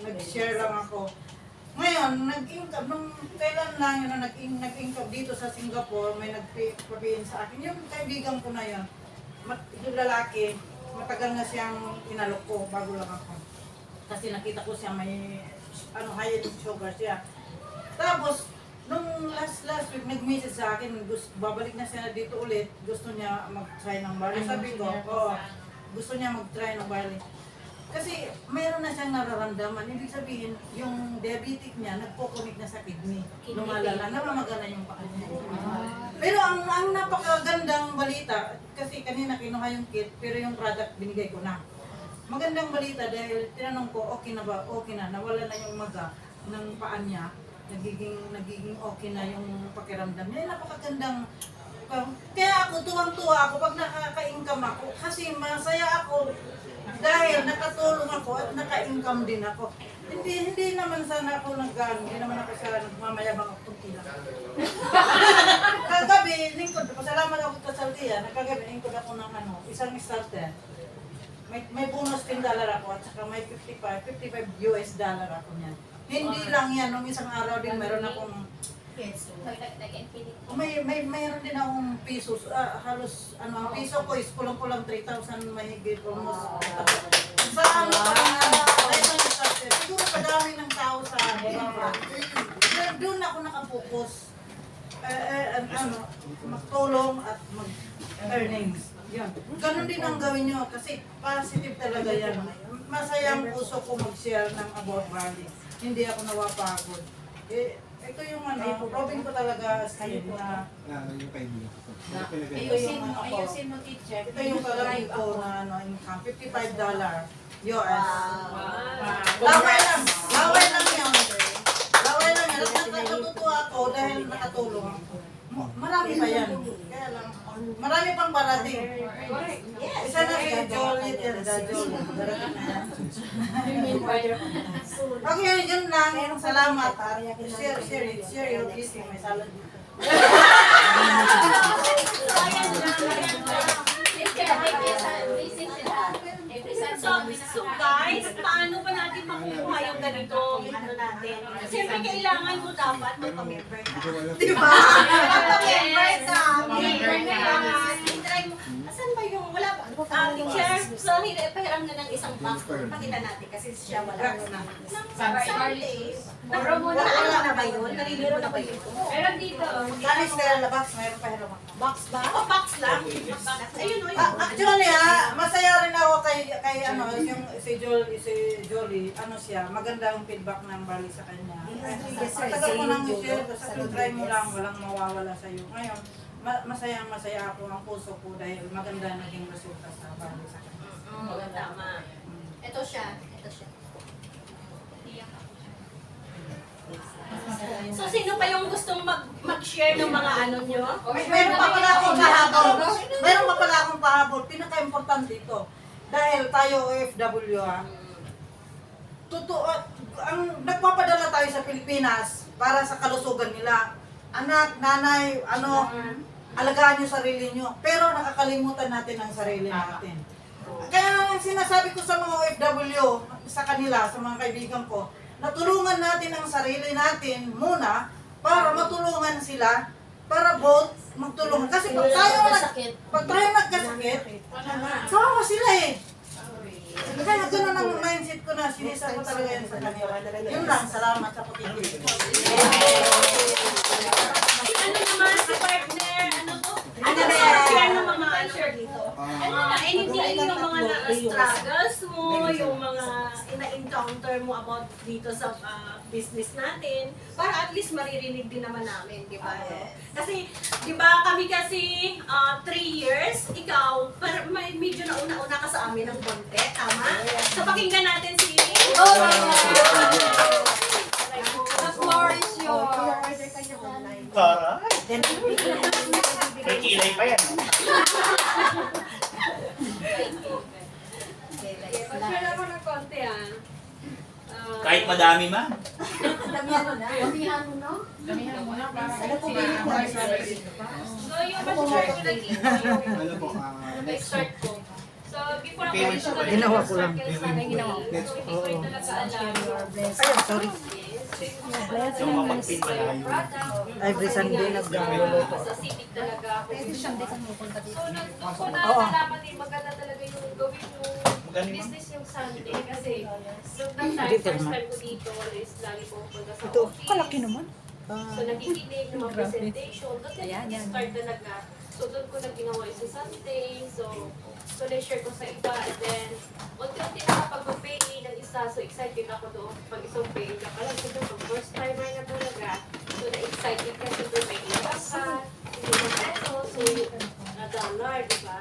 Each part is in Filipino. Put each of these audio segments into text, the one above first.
nag-share lang ako. Ngayon, nag-income, nung kailan lang yun, nag-income dito sa Singapore, may nagpapiin sa akin, yung kaibigan ko na yun, yung lalaki, matagal na siyang inalok ko bago lang ako. Kasi nakita ko siya may, high in sugar siya. Tapos, nung last week, nag-message sa akin, babalik na siya dito ulit, gusto niya mag-try ng barley. Sabi ko, gusto niya mag-try ng barley. Kasi mayroon na siyang nararamdaman. Ibig sabihin, yung diabetic niya, nagpo-connect na sa kidney. Lumalala, namamagana yung paa niya. Pero ang napakagandang balita, kasi kanina kinuha yung kit, pero yung product binigay ko na. Magandang balita dahil tinanong ko, okay na ba? Okay na. Nawala na yung maga ng paa niya. Nagiging okay na yung pakiramdam niya. Napakagandang. Kaya ako, tuwang-tuwa ako pag nakaka-income ako. Kasi masaya ako. Dahil nakatulong ako at naka-income din ako. Hindi naman sana ako hindi naman ako sa nagmamayabang ako tungkilang. Kagabi, lingkod, pasalamat ako sa Saltia, kagabi, lingkod ako ng isang starter. May bonus $10 ako at saka may $55 US ako niyan. Hindi lang yan, nung isang araw din meron akong mayroon din akong pesos, halos ang piso ko is kulang-kulang 3,000 mahigit almost. Sa siguro padami ng tao sa doon ako nakapokus. Magtulong at mag-earnings. Yan. Ganon din ang gawin nyo kasi positive talaga yan. Masayang puso ko mag-share ng about barley. Hindi ako nawapagod. Ito yung probing ko talaga skin na Ayusin mo, teacher. ito yung kalagay ko na income, $55 US. Laway lang yun. Natutuwa ako dahil nakatulong ako. Marami pa yan. Kaya lang, marami pang parating. Isa na si Jolie. Okay, yun lang. Salamat. Share your blessing. May salad dito. So guys, paano ba natin makukuha yung ganito natin? Siyempre kailangan mo dapat magpa-member ka. Diba? Magpa-member ka. Try mo. Asan ba yung wala ba? Teacher, so pahiram na ng isang box. Pakita natin kasi siya wala. Wala na ba yun? Narinig mo na ba yun? Meron dito. Kani sterile box, mayroon pa hero. Box ba? Oh, box lang. Ayun o. Actually masaya rin ako kay yung si Jolie, siya, maganda ang feedback ng bali sa kanya. Tagal ko nang i-share, sa try mo lang, walang mawawala sa iyo. Ngayon, masaya ako ang puso ko dahil maganda naging resulta sa bali sa kanya. Tama. Ito siya. So, sino pa yung gustong mag-share ng mga nyo? Meron pa pala akong pahabol. Pinaka-important dito. Dahil tayo OFW totoo, nagpapadala tayo sa Pilipinas para sa kalusugan nila. Anak, nanay, alagaan nyo sarili nyo. Pero nakakalimutan natin ang sarili natin. Kaya sinasabi ko sa mga OFW, sa kanila, sa mga kaibigan ko, natulungan natin ang sarili natin muna para matulungan sila, para both magtulungan. Kasi pag tayo nagkasakit, sama sila eh. Kaya gano'n ang mindset ko na sinisa ko talaga yan sa kanila. Yun lang, salamat sa pakikinig. Ano naman si partner? Ano to? Ano ba? Share ng mga share dito. Anything yung mga na-struggles mo, yung mga na-encounter mo about dito sa business natin, para at least maririnig din naman namin, di ba? Kasi, di ba, kami kasi 3 years, ikaw, medyo nauna-una ka sa amin ng konti, tama? So, pakinggan natin si... The floor is yours. Taray! May kilay pa yan. Share ako ng konti Kahit madami man. Damihan mo, no? So, yung ma-share ko na dito, Ano po, start ko. So, before ako Payment siya ba? Ginawa ko lang. So, hindi ko rin talaga alam. Ayun, sorry. So, mapag-pin malayo. Every Sunday nagluluto. Sa civic talaga ako. Pwede siyang di pumupunta dito. So, doon ko na Oo. nalaman din maganda talaga yung gawin yung business yung Sunday kasi so, time, Dito first naman. time ko dito is lagi ko punta sa Ito, office. kalaki naman. So, nakikinig ng mga presentation. Doon Ayan, yan. start talaga. So, doon ko na ginawa yung sa Sunday. So na-share ko sa iba. And then, unti-unti nakapag-pay ng isa. So, excited ako doon. Pag isang pay ka pala. So, pag first timer na talaga. So, na-excited ka. So, may iba ka. Hindi mo peso. So, $1, diba?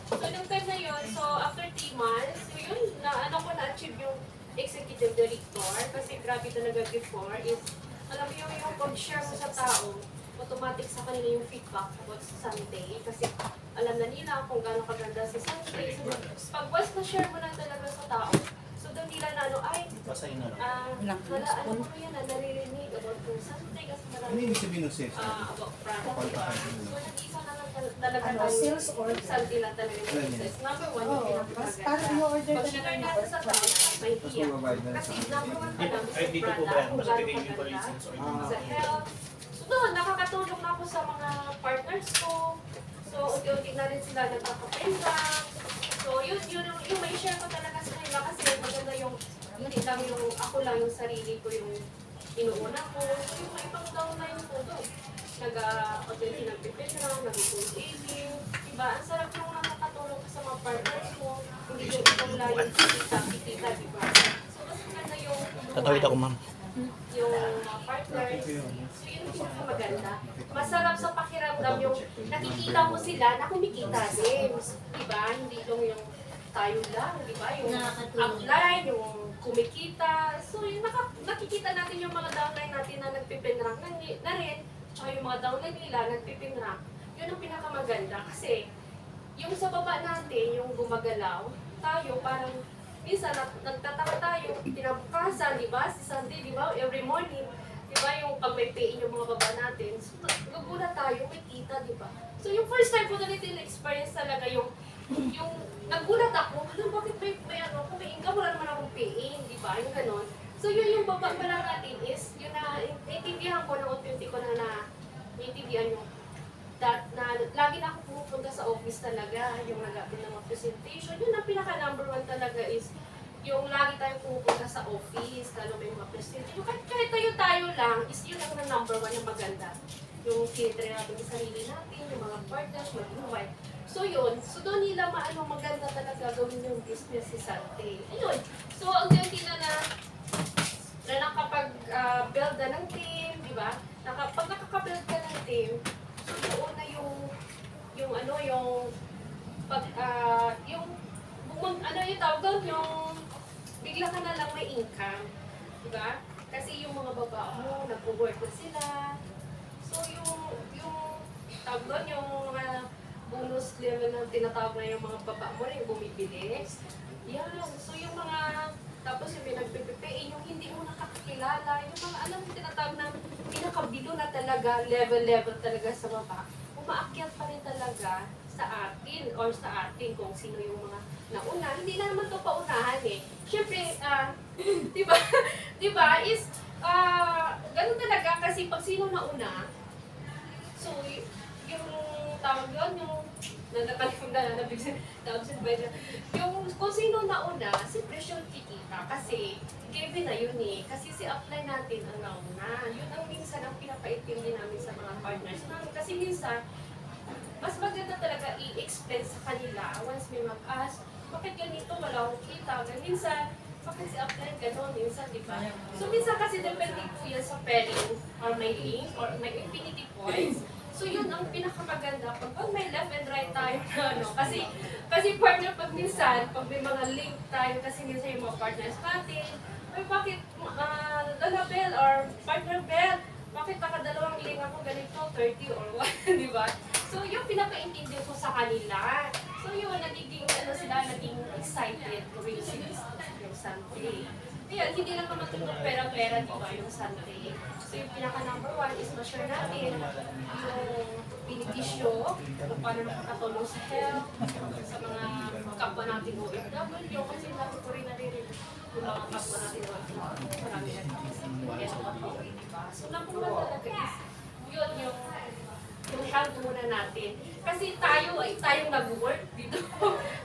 So, nung time na yun, so, after 3 months, so yun, na-achieve yung executive director. Kasi grabe talaga before is, alam mo yung pag-share mo sa tao, automatic sa kanila yung feedback about sa Sunday. Kasi alam na nila kung gaano kaganda si Sunday. So, pag once na-share mo na talaga sa tao, so doon nila na ano, ay, Basahin na lang. ano mo yan, naririnig about yung Sunday kasi Ano marami yung sabihin ng sex? about product, diba? So, nag-isa na lang talaga Ano, tayo. sales order? Sunday lang talaga yung business. Number one, yung Parang pinapaganda. i-order Pag ka sinare na natin sa tao, may Tapos hiya. mababayad na Kasi sa number one pa lang is Ay, yung dito po ba? product, kung Mas gaano pipigil ko rin kaganda. since or Sa health. So doon, nakakatulong na ako sa mga partners ko. So, unti-unti na rin sila nagkakapenda. So, yung may share ko talaga sa kanila kasi maganda yung hindi lang yung ako lang yung sarili ko yung inuuna ko. So, yung may ibang downline ko doon. Nag-authority ng pipitra, nag-conceiving. Diba? Ang sarap yung nakakatulong ka sa mga partners mo. Hindi yung ikaw lang yung kikita, diba? So, mas maganda yung Tatawid ako, ma'am. yung mga partners. So, yun yung pinakamaganda. Masarap sa pakiramdam yung nakikita mo sila na kumikita din. Diba? Hindi lang yung tayo lang, diba? Yung upline, yung kumikita. So, yung nakikita natin yung mga downline natin na nagpipinrang na rin, tsaka yung mga downline nila nagpipinrang. Yun ang pinakamaganda. Kasi, yung sa baba natin, yung gumagalaw, tayo parang minsan nagtataka tayo, kinabukasan, di ba? Si Sunday, di ba? Every morning, di ba? Yung pag may pay yung mga baba natin, so, nagugulat tayo, may kita, di ba? So, yung first time ko na rin experience talaga yung nagulat ako, ano, bakit may ano, kung may income, wala naman akong pay, di ba? Yung ganon. So, yun yung baba pa lang natin is, yun na, naintindihan ko na unti-unti ko na naintindihan yung na lagi na ako pumupunta sa office talaga, yung nag-attend ng mga presentation. Yun ang pinaka-number 1 talaga is yung lagi tayong pumupunta sa office, lalo may mga presentation. Kahit tayo lang, is yun ang number 1 na maganda. Yung tinitrain natin yung sarili natin, yung mga partners, mag-invite. So yun, so doon nila maganda talaga gawin yung business si Sante. Ayun, so ang ganti na nakapag-build na ng team, di ba? Pag nakaka-build ka ng team, so doon na yung tawag doon, yung bigla ka na lang may income, di ba? Kasi yung mga baba mo, nag-work na sila. So yung tawag doon, yung mga bonus level na tinatawag na yung mga baba mo rin bumibili. Yan, so yung mga tapos yung pinagpipipain, yung hindi mo nakakakilala, yung mga alam mo tinatawag na pinakabilo na talaga, level talaga sa baba, umaakyat pa rin talaga sa atin or sa atin kung sino yung mga nauna. Hindi na naman ito paunahan eh. Siyempre, di ba, is, ganun talaga kasi pag sino nauna, so, yung tawag yun, yung nakalimutan na nabigyan, yung kung sino nauna, siyempre siya kikita kasi given na yun eh. Kasi si upline natin ang nauna. Yun ang minsan ang pinapaintindi namin sa mga partners namin. Kasi minsan, mas maganda talaga i-explain sa kanila once may mag-ask, bakit ganito wala akong kita? Minsan, bakit si upline gano'n? Minsan, di ba? So, minsan kasi depende po yan sa pairing or may link or may infinity points. So yun ang pinakamaganda pag may left and right tayo na ano. Kasi partner pag minsan, pag may mga link tayo kasi minsan yung mga partners natin, ay bakit Lola Bell or partner Bell, bakit nakadalawang link ako ganito, 30 or 1, di ba? So yung pinaka-intindi ko sa kanila. So yun, naging excited gawin yung Sunday. Ayan, hindi lang naman ito pera-pera, di ba, yung Sunday. So yung pinaka-number 1 is ma-share natin yung benepisyo, kung paano nakakatulong sa health, sa mga kapwa natin OFW, kasi lagi ko rin naririnig yung mga kapwa natin OFW, marami na kami, diba? So, number one talaga is, yun yung health muna natin. Kasi tayong nag-work dito.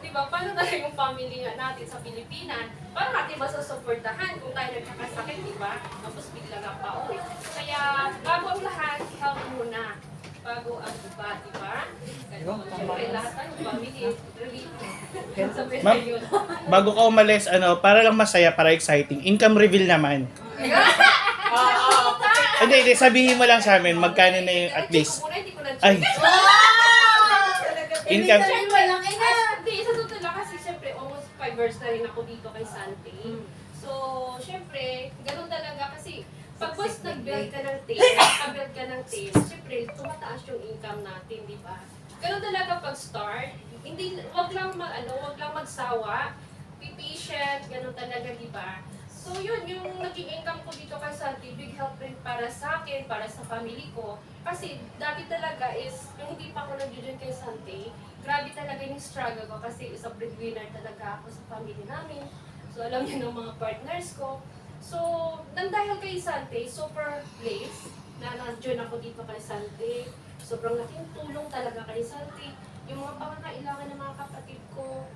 Di ba? Paano tayo yung family nga natin sa Pilipinas? Paano natin masusuportahan kung tayo nagkakasakit, di ba? Tapos bigla na pa uwi. Kaya bago ang lahat, health muna. Bago ang iba, di ba? Siyempre, lahat tayong family, really. Sabi Ma'am, yun. bago ka umalis, para lang masaya, para exciting, income reveal naman. Hindi, sabihin mo lang sa amin, magkano na yung at least. Ay, income. Hindi, sa totoo lang kasi siyempre almost 5 years na rin ako dito kay Sante. So, siyempre, ganun talaga kasi pag once nag-build ka ng taste, nag-build ka ng taste, siyempre, tumataas yung income natin, di ba? Ganun talaga pag-start, hindi, wag lang magsawa, be patient, ganun talaga, di ba? So yun, yung naging income ko dito kay Santi, big help rin para sa akin, para sa family ko. Kasi dati talaga is, yung hindi pa ako nag-join kay Santi, grabe talaga yung struggle ko kasi isa breadwinner talaga ako sa family namin. So alam niyo ng mga partners ko. So, nang dahil kay Santi, super place na nag-join ako dito kay Santi. Sobrang laking tulong talaga kay Santi. Yung mga pangangailangan ng mga kapatid ko,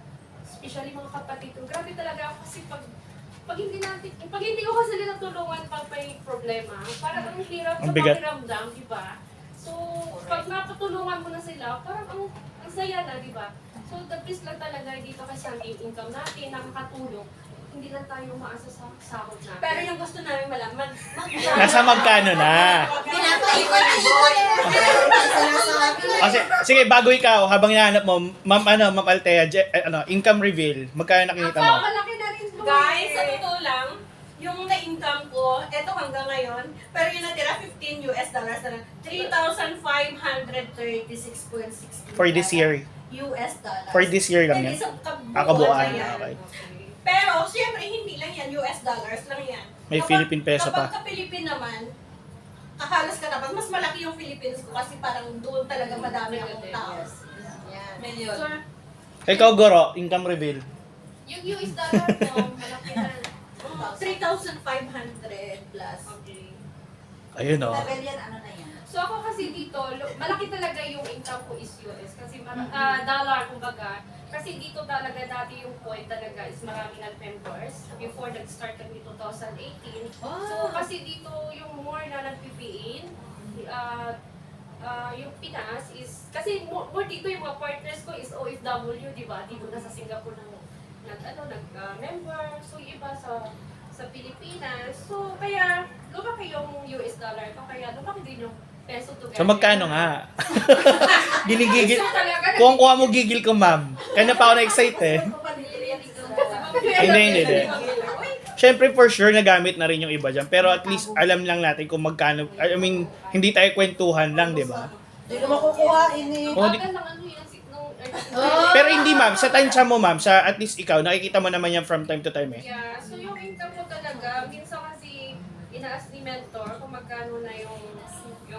especially mga kapatid ko, grabe talaga ako kasi pag hindi ko kasi nila tulungan pag may problema, parang ang hirap Ang sa bigat. pakiramdam, di ba? So, pag napatulungan mo na sila, parang ang saya na, di ba? So, the best lang talaga dito kasi ang income natin, nakakatulong. Hindi lang tayo umaasa sa sahod natin. Pero yung gusto namin malaman, Nasa magkano na? Sige, bago ikaw, habang hinahanap mo, Ma'am Althea, income reveal, magkano nakikita mo? Malaki na rin po. guys, sa totoo lang, yung na-income ko, eto hanggang ngayon, pero yung natira, $15 na lang, 3,536.60 For this year. US dollars. For this year lang yan? Hindi sa Kabuuan, na yan. okay. Pero, siyempre, hindi lang yan, US dollars lang yan. May Philippine peso pa. Kapag ka-Philippine naman, kahalas ka dapat, mas malaki yung Philippines ko kasi parang doon talaga madami akong tao. Million. So, Ikaw, Goro, income reveal. yung US dollar mo, malaki na. 3,500 plus. Okay. Ayun o. So ako kasi dito, malaki talaga yung income ko is US kasi dollar kumbaga. Kasi dito talaga dati yung point talaga is marami nag-members before nag-start kami 2018. So kasi dito yung more na nag-PPA, yung Pinas is, kasi more dito yung mga partners ko is OFW, di ba? Dito na sa Singapore nag-member. So yung iba sa Pilipinas. So kaya lumaki yung US dollar ko, kaya lumaki din yung peso together. So magkano nga? Ginigigil. So, talaga, Kung kuha mo gigil ko, ma'am. Kaya na pa ako na-excite eh. Hindi. Siyempre, for sure, nagamit na rin yung iba dyan. Pero at least, alam lang natin kung magkano. I mean, hindi tayo kwentuhan lang, di ba? Hindi ko makukuha ini. Oh, di- Bagal lang ano yun, Pero hindi, ma'am. Sa tansya mo, ma'am. Sa at least ikaw, nakikita mo naman yan from time to time eh. Yeah, so yung income ko talaga, minsan kasi inaas ni mentor kung magkano na yung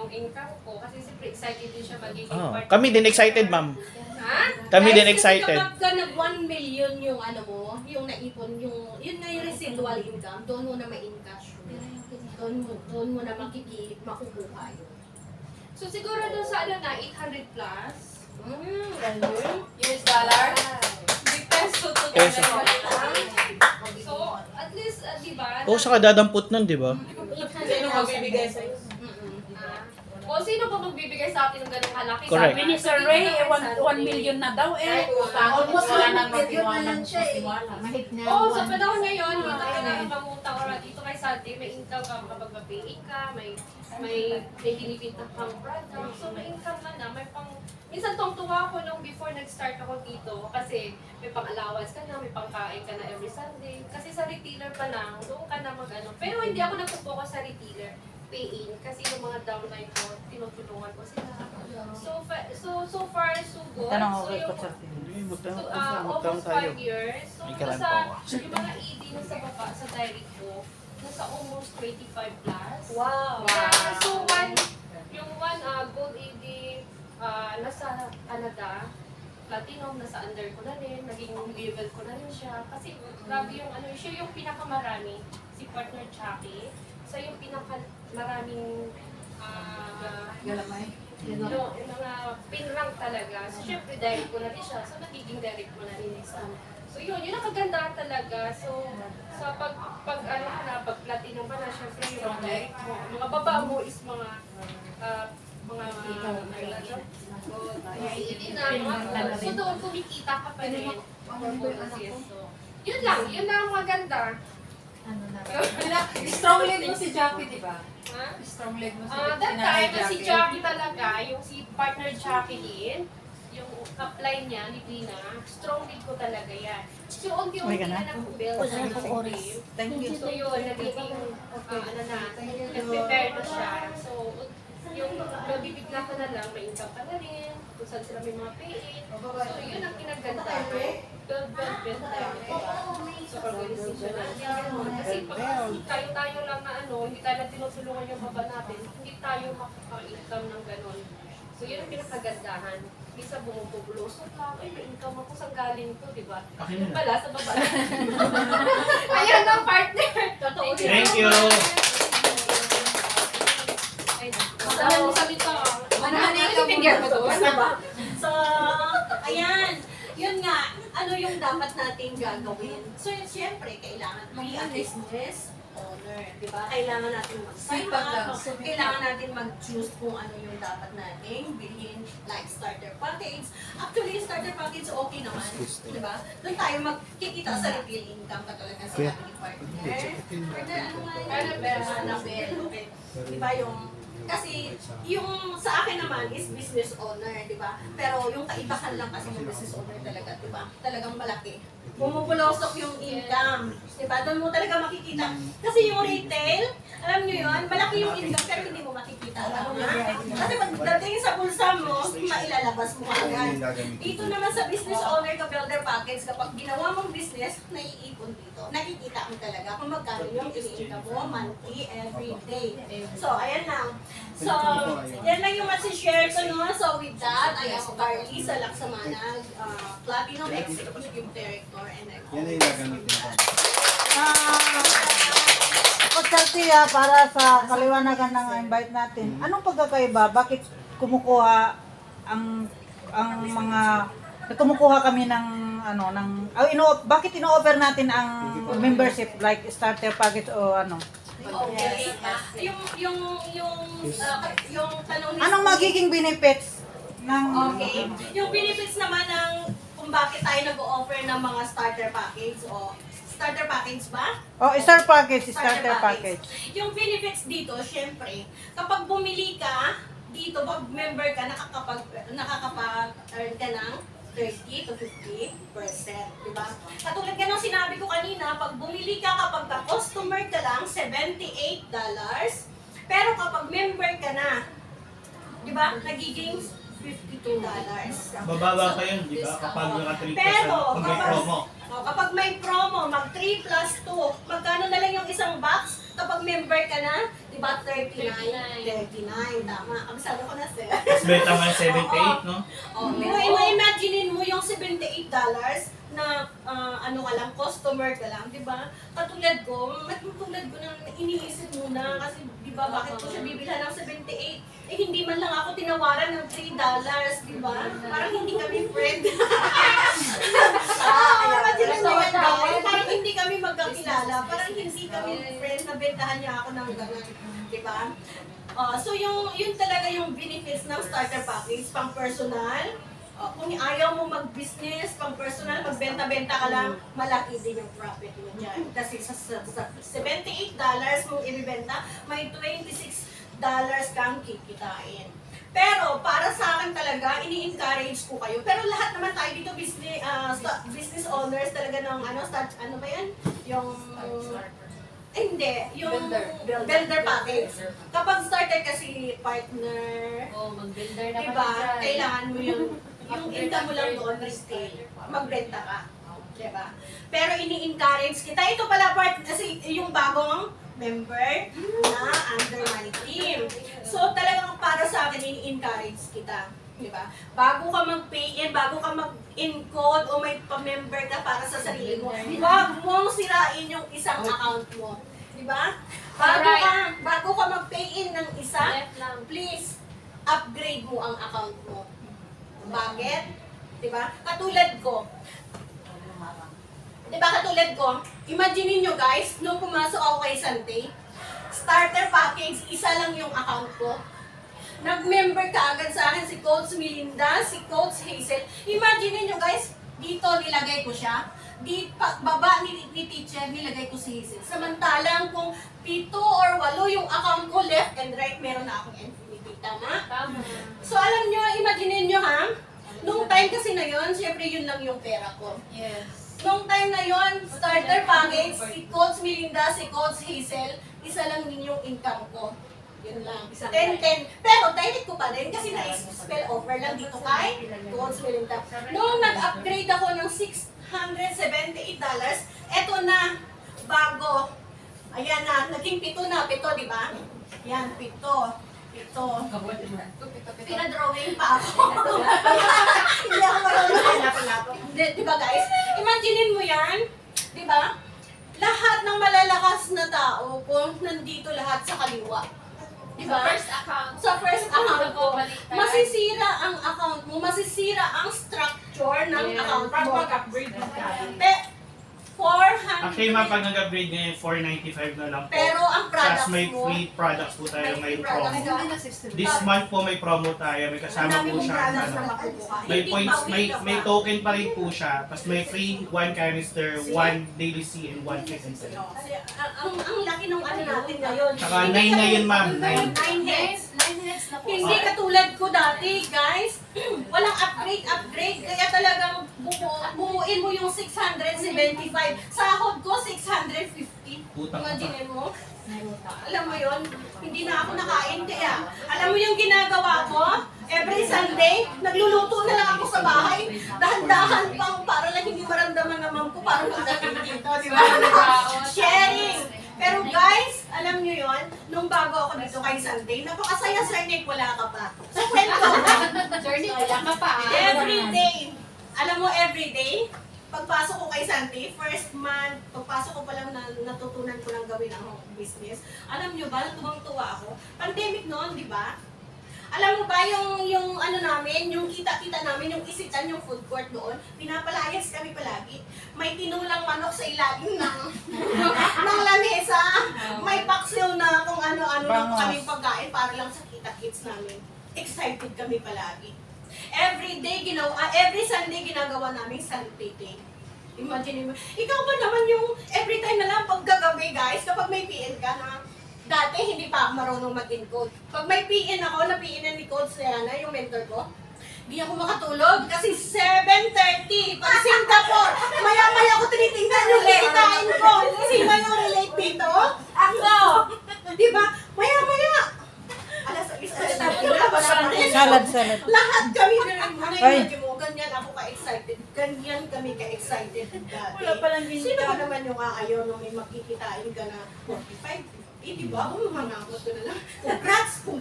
income ko. Kasi siyempre excited din siya magiging Oh. part. Kami din excited, ma'am. Ha? Kami din Guys, excited. Kasi kapag nag 1 million yung ano mo, yung naipon, yun na yung residual income, doon mo na ma-encash. Doon mo na makukuha yun. So siguro dun sa ano na, 800 plus. US dollar? Big peso to Peso. So, at least, di ba? Oo, saka dadampot nun, di ba? Sino magbibigay sa'yo? O sino pa magbibigay sa atin ng ganung kalaki? Correct. Sabi Sabi ni Sir Ray, 1 million na daw eh. Almost Wala 1 nang million na magtiwala. lang siya eh. Mahit na. Oo, sa panahon ngayon, dito ka na mangutang or dito kay Santi, may income ka kapag mag-pay ka, may hinipit na pang product. So may income na, may pang... Minsan tuwa ako nung before nag-start ako dito kasi may pang-allowance ka na, may pangkain ka na every Sunday. Kasi sa retailer pa lang, doon ka na mag-ano. Pero hindi ako nagpo-focus sa retailer, pay-in. Kasi yung mga downline ko, tinutulungan ko sila. So far, so good. Tanong So ako kay yung Coach almost 5 years. So, May nasa, kalan pa yung mga ED na sa baba, sa diary ko, nasa almost 25 plus. Wow! So, yung one gold ED, nasa Canada, platinum, nasa under ko na rin, naging level ko na rin siya. Kasi grabe yung ano, siya yung pinakamarami, si partner Chucky. So yung pinakamaraming Galamay. yung mga pinrank talaga. So syempre direct ko na rin siya, so nagiging direct mo na rin isa. So yun ang kagandahan talaga. So sa pag ano ka na, pag platinum ka na, syempre yung direct mo. Mga baba mo is mga so doon kumikita ka pa rin. So, yun lang ang maganda. Strong leg mo si Jackie, di ba? Ha? Strong leg mo si That time, si Jackie talaga, yung si partner Jacqueline, yung apply niya ni Dina, strong lead ko talaga yan. So, unti-unti na nag-build siya ng team. Thank you. So, yun, nagiging, nag-prepare na siya. So, yung nabibigla ka na lang, may income ka na rin, kung saan sila may mga pay. So, yun ang kinaganda. Build lang. So, organization natin. Kasi pag tayo-tayo lang na hindi tayo na tinutulungan yung baba natin, hindi tayo makaka-income ng ganon. So, yun ang pinakagandahan. Bisa bumubulusot lang, ay, may income ako, saan galing to, di ba? Yung pala, sa baba. Ayan ang partner! Totoo. Thank you! Ano sabi ko? So, ayan. Yun nga, ano yung dapat natin gagawin? So, yun, siyempre, kailangan be a business owner, di ba? Kailangan natin mag-sign up, kailangan natin mag-choose kung ano yung dapat natin bilhin, like starter package. Actually, starter package okay naman, di ba? Doon tayo magkikita sa refill income, katulad ng sinabi ni partner. Partner, ano nga yun? Annabelle, okay. Di ba yung kasi yung sa akin naman is business owner, di ba? Pero yung kaibahan lang kasi ng business owner talaga, di ba? Talagang malaki. Bumubulosok yung income, di ba? Doon mo talaga makikita. Kasi yung retail, alam nyo yun, malaki yung income pero hindi mo makikita. Alam mo na? Kasi pagdating sa bulsa mo, mailalabas mo agad. Dito naman sa business owner ka builder package, kapag ginawa mong business, naiipon dito. Nakikita mo talaga kung magkano yung ini-income mo monthly, every day. So, ayan lang. So, yan lang yung masishare ko, no? So, with that, I am Carly sa Laksamanag, Platinum Executive Director, and I'm Yan ay gagamitin ko. Tia, para sa kaliwanagan ng invite natin, anong pagkakaiba? Bakit kumukuha kumukuha kami ng bakit ino-offer natin ang membership like starter package o ano? Okay. Yung tanong ni Anong magiging benefits ng Okay. Yung benefits naman ng kung bakit tayo nag-o-offer ng mga starter package o starter package ba? starter package. Yung benefits dito, syempre, kapag bumili ka dito, pag member ka, nakakapag-earn ka ng 30 to 50%, di ba? Katulad ka ng sinabi ko kanina, pag bumili ka kapag ka-customer ka lang, $78. Pero kapag member ka na, di ba, nagiging $52. Bababa pa yun, di ba? Kapag naka-3% Pero, pag may promo. kapag may promo, mag 3 plus 2, magkano na lang yung isang box? Kapag member ka na, di ba, 39, tama. Abisado ko na, sir. Mas benta mo yung 78, no? Pero ima-imaginein mo yung $78 na ano ka lang, customer ka lang, di ba? Katulad ko nang iniisip muna kasi di ba bakit ko siya bibilhan ng 78? Eh hindi man lang ako tinawaran ng $3, di ba? Parang hindi kami friend. Imagine mo yan, guys. Parang hindi kami magkakilala. Parang hindi kami friend na bentahan niya ako ng gano'n. Di ba? So yun talaga yung benefits ng starter package, pang personal. Kung ayaw mo mag-business, pang personal, magbenta-benta ka lang, malaki din yung profit mo dyan. Kasi sa $78 mong ibibenta, may $26 kang kikitain. Pero para sa akin talaga, ini-encourage ko kayo. Pero lahat naman tayo dito business owners talaga ng ano ba yan? Yung hindi, yung builder package. Kapag starter kasi partner, Mag-builder na diba, kailangan mo yung income mo lang doon, retail, magbenta ka. Diba? Pero ini-encourage kita. Ito pala part, kasi yung bagong member na under my team. So talagang para sa akin, ini-encourage kita. Di ba? Bago ka mag-pay in, bago ka mag-encode o may pa-member ka para sa sarili mo, huwag mong sirain yung isang account mo. Di ba? Bago ka mag-pay in ng isa, Left lang. please, upgrade mo ang account mo. Bakit? Di ba? Katulad ko, imagine niyo guys, nung pumasok ako kay Sante, starter package, isa lang yung account ko. Nag-member ka agad sa akin si Coach Melinda, si Coach Hazel. Imagine niyo guys, dito nilagay ko siya. Baba ni teacher, nilagay ko si Hazel. Samantalang kung 7 or 8 yung account ko, left and right, meron na akong infinity. Tama? Tama. So alam nyo, imagine niyo ha, nung time kasi na yon, syempre yun lang yung pera ko. Yes. Nung time na yon, starter package, si Coach Melinda, si Coach Hazel, isa lang din yung income ko. Yun lang. 10-10. Pero direct ko pa rin kasi na-spell over lang dito kay Coach Melinda. Nung nag-upgrade ako ng $678, eto na, bago. Ayan na, naging 7 na, 7, di ba? Yan, 7. Pinadrawing pa ako. Hindi ako marunong. Di ba guys? Imaginein mo yan. Di ba? Lahat ng malalakas na tao kung nandito lahat sa kaliwa. Di ba? First account. Sa first account ko, Baliktad. masisira ang account mo, masisira ang structure ng account mo. Mag-upgrade na tayo. 400. Actually, ma'am, pag nag-upgrade ngayon, 495 na lang po. Pero ang products Tapos may mo, free products po tayo, may free products promo. ka. This month po may promo tayo, may kasama Ang dami po mong siya. products na Ano, makukuha. may Hindi points, pa may wait may ka pa. token pa rin po siya. Tapos may free 1 canister, 1 daily C, and 1 fit and set. Kasi ang laki ng ano natin ngayon. Tsaka 9 na yun, ma'am. 9. 9 heads. 9 minutes na po. Hindi katulad ko dati, guys. Walang upgrade. Kaya talagang buuin mo yung 675. Sahod ko, 650. Putang ina. Imagine mo. Alam mo yon, hindi na ako nakain. Kaya, alam mo yung ginagawa ko? Every Sunday, nagluluto na lang ako sa bahay. Dahan-dahan pang para lang hindi maramdaman naman ko parang nagdating dito. Di ba? Sharing. Pero guys, alam nyo yon, nung bago ako dito kay Sunday, napakasaya, Sir Nick, wala ka pa. Sa kwento. Journey, wala ka pa. Every day. Alam mo, every day, pagpasok ko kay Santi, first month, pagpasok ko pa lang na natutunan ko lang gawin ang business. Alam nyo ba, tuwang-tuwa ako. Pandemic noon, di ba? Alam mo ba, yung ano namin, yung kita-kita namin, yung isitan, yung food court doon, pinapalayas kami palagi. May tinulang manok sa ilalim ng lamesa. May paksiw na kung ano-ano lang kaming pagkain para lang sa kita-kits namin. Excited kami palagi. Every Sunday ginagawa namin Sunday Day. Imagine mo, ikaw ba naman yung every time na lang pagkagabi guys, kapag may PN ka na, dati hindi pa ako marunong mag-encode. Pag may PN ako, na PN ni Coach Leana, yung mentor ko, di ako makatulog kasi 7:30 pag Singapore. Maya-maya ko tinitingnan yung kikitain ko. Sino yung relate dito? Ako! Di ba? Maya-maya. Alas 6 Salad. lahat kami Ay. ganyan ako ka-excited. Ganyan kami ka-excited dati. Wala palang Sino ba naman yung aayaw nung may makikitain ka na 45, 50, di ba? Humangakot ko na lang. Congrats kung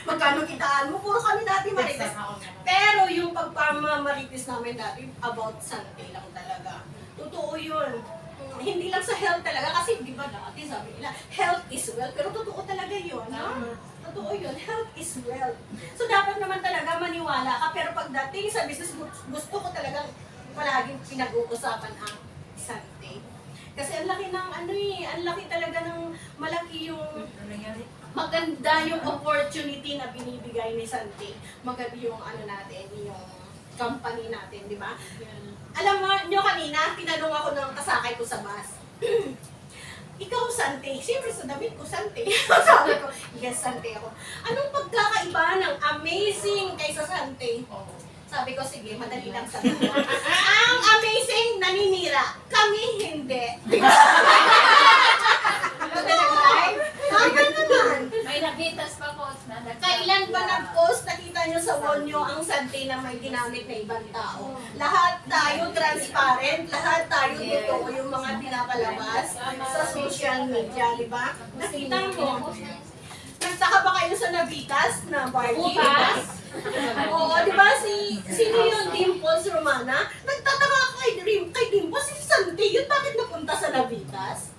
magkano kitaan mo. Puro kami dati marites. Pero yung pagpamamarites namin dati, about Sunday lang talaga. Totoo yun. Hindi lang sa health talaga. Kasi di ba dati sabi nila, health is wealth. Pero totoo talaga yun. No? Totoo yun. Health is wealth. So dapat naman talaga maniwala ka. Pero pagdating sa business, gusto ko talagang palaging pinag-uusapan ang Sunday. Kasi ang laki ng ang laki talaga ng malaki yung maganda yung opportunity na binibigay ni Santi. Maganda yung natin, yung company natin, di ba? Alam mo, nyo kanina, tinanong ako ng kasakay ko sa bus. Ikaw, Santi. Siyempre sa damit ko, Santi. Sabi ko, yes, Santi ako. Anong pagkakaiba ng amazing kaysa Santi? Sabi ko, sige, madali lang sabihin ko. Ang amazing, naninira. Kami, hindi. Tama naman. May nakitas pa po na Kailan ba nag-post, nakita nyo sa wall nyo ang Santi na may ginamit na ibang tao? Lahat tayo transparent, lahat tayo totoo yung mga pinapalabas sa social media, di ba? Nakita mo? Nagtaka ba kayo sa Navitas na Barbie? Butas? Oo, di ba? Sino yung Dimples Romana? Nagtataka ako kay Dimples, si Santi, yun bakit napunta sa Navitas?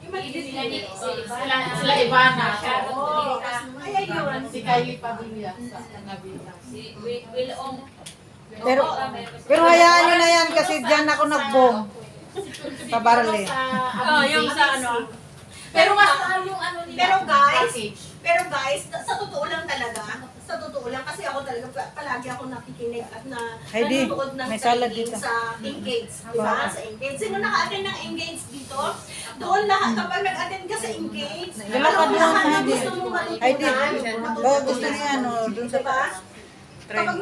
Sila Ivana. Oo, kaya yun. Si Kylie Pavilla sa Navita. Pero hayaan nyo na yan kasi dyan ako nag-boom. Sa Barley. Yung sa ano. Pero mas mahal yung ano nila. Pero guys, sa totoo lang talaga, sa totoo lang, kasi ako talaga, palagi ako nakikinig at Heidi, nanonood ng may salad training dito. sa Engage. Diba? Sa Engage. Sino naka-attend ng Engage dito? Doon lahat, kapag nag-attend ka sa Engage, Lalakad lang, lahat na Heidi. gusto mong Heidi, matutunan. oh, gusto niya, no, dun sa Diba? Kapag